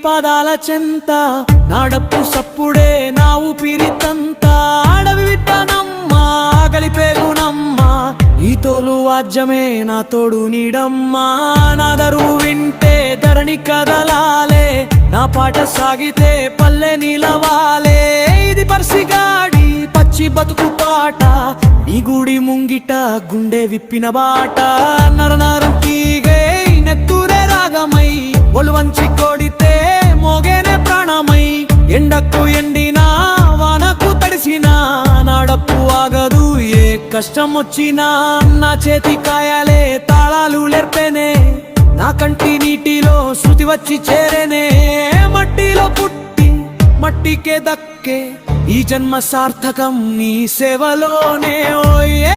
పాదాల చెంత నాడప్పు సప్పుడే నా ఊపిరితంతా అడవి విట్టనమ్మా కలిపేగునమ్మా ఈ తోలు వాద్యమే నా తోడు నీడమ్మా నా దరువు వింటే ధరణి కదలాలే నా పాట సాగితే పల్లె నిలవాలే ఇది పర్సిగాడి పచ్చి బతుకు పాట ఈ గుడి ముంగిట గుండె విప్పిన బాట నరనరం తీగే నెత్తురే రాగమై ఒలు వంచి కొడితే మోగేనే ప్రాణమై ఎండకు ఎండినా వానకు తడిసినా నాడప్పు ఆగదు ఏ కష్టం వచ్చినా నా చేతి కాయాలే తాళాలు లేర్పేనే నా కంటి నీటిలో శృతి వచ్చి చేరేనే మట్టిలో పుట్టి మట్టికే దక్కే ఈ జన్మ సార్థకం నీ సేవలోనే ఓయే